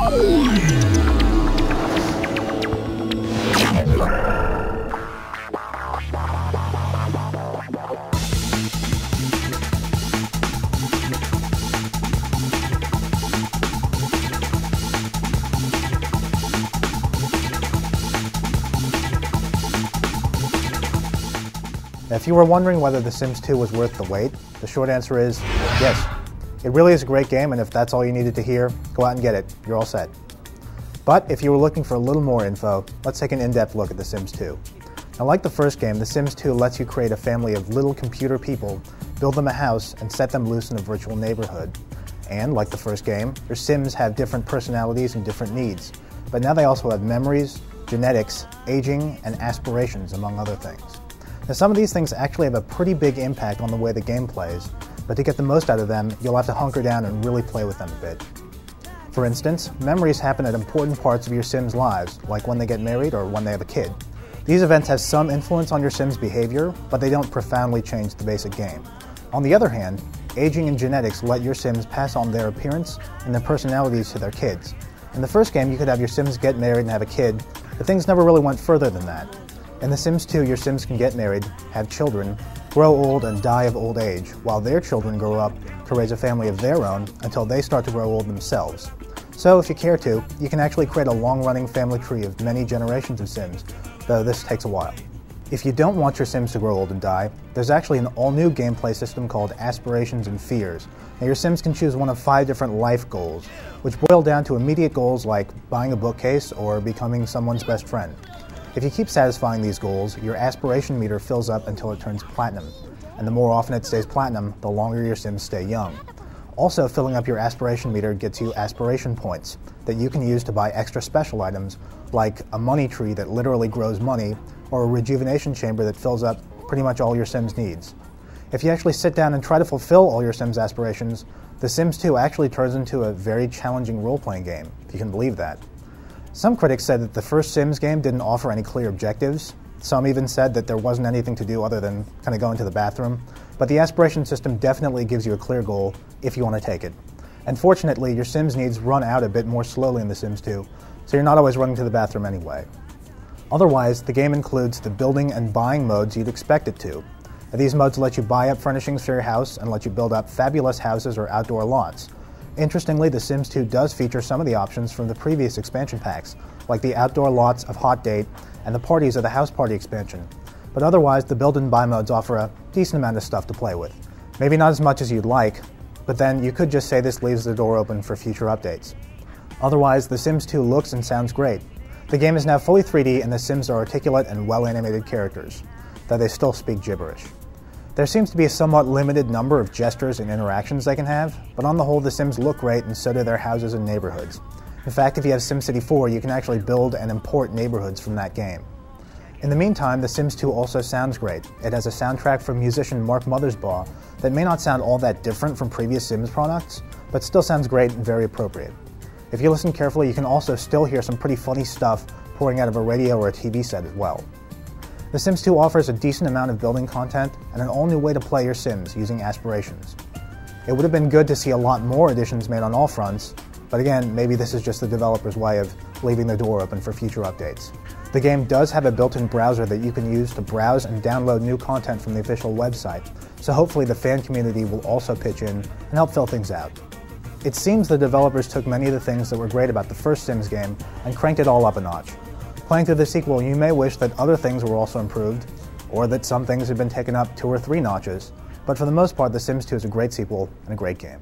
If you were wondering whether The Sims 2 was worth the wait, the short answer is yes. It really is a great game, and if that's all you needed to hear, go out and get it. You're all set. But if you were looking for a little more info, let's take an in-depth look at The Sims 2. Now, like the first game, The Sims 2 lets you create a family of little computer people, build them a house, and set them loose in a virtual neighborhood. And like the first game, your Sims have different personalities and different needs. But now they also have memories, genetics, aging, and aspirations, among other things. Now, some of these things actually have a pretty big impact on the way the game plays, but to get the most out of them, you'll have to hunker down and really play with them a bit. For instance, memories happen at important parts of your Sims' lives, like when they get married or when they have a kid. These events have some influence on your Sims' behavior, but they don't profoundly change the basic game. On the other hand, aging and genetics let your Sims pass on their appearance and their personalities to their kids. In the first game, you could have your Sims get married and have a kid, but things never really went further than that. In The Sims 2, your Sims can get married, have children, grow old, and die of old age, while their children grow up to raise a family of their own until they start to grow old themselves. So, if you care to, you can actually create a long-running family tree of many generations of Sims, though this takes a while. If you don't want your Sims to grow old and die, there's actually an all-new gameplay system called Aspirations and Fears. Now, your Sims can choose one of 5 different life goals, which boil down to immediate goals like buying a bookcase or becoming someone's best friend. If you keep satisfying these goals, your aspiration meter fills up until it turns platinum, and the more often it stays platinum, the longer your Sims stay young. Also, filling up your aspiration meter gets you aspiration points that you can use to buy extra special items, like a money tree that literally grows money, or a rejuvenation chamber that fills up pretty much all your Sims' needs. If you actually sit down and try to fulfill all your Sims' aspirations, The Sims 2 actually turns into a very challenging role-playing game, if you can believe that. Some critics said that the first Sims game didn't offer any clear objectives. Some even said that there wasn't anything to do other than kind of go into the bathroom. But the aspiration system definitely gives you a clear goal if you want to take it. And fortunately, your Sims needs run out a bit more slowly in The Sims 2, so you're not always running to the bathroom anyway. Otherwise, the game includes the building and buying modes you'd expect it to. These modes let you buy up furnishings for your house and let you build up fabulous houses or outdoor lots. Interestingly, The Sims 2 does feature some of the options from the previous expansion packs, like the outdoor lots of Hot Date and the parties of the House Party expansion. But otherwise, the build and buy modes offer a decent amount of stuff to play with. Maybe not as much as you'd like, but then you could just say this leaves the door open for future updates. Otherwise, The Sims 2 looks and sounds great. The game is now fully 3D and the Sims are articulate and well-animated characters, though they still speak gibberish. There seems to be a somewhat limited number of gestures and interactions they can have, but on the whole the Sims look great and so do their houses and neighborhoods. In fact, if you have SimCity 4, you can actually build and import neighborhoods from that game. In the meantime, The Sims 2 also sounds great. It has a soundtrack from musician Mark Mothersbaugh that may not sound all that different from previous Sims products, but still sounds great and very appropriate. If you listen carefully, you can also still hear some pretty funny stuff pouring out of a radio or a TV set as well. The Sims 2 offers a decent amount of building content and an all-new way to play your Sims using aspirations. It would have been good to see a lot more additions made on all fronts, but again, maybe this is just the developer's way of leaving the door open for future updates. The game does have a built-in browser that you can use to browse and download new content from the official website, so hopefully the fan community will also pitch in and help fill things out. It seems the developers took many of the things that were great about the first Sims game and cranked it all up a notch. Playing through the sequel, you may wish that other things were also improved, or that some things had been taken up 2 or 3 notches, but for the most part, The Sims 2 is a great sequel and a great game.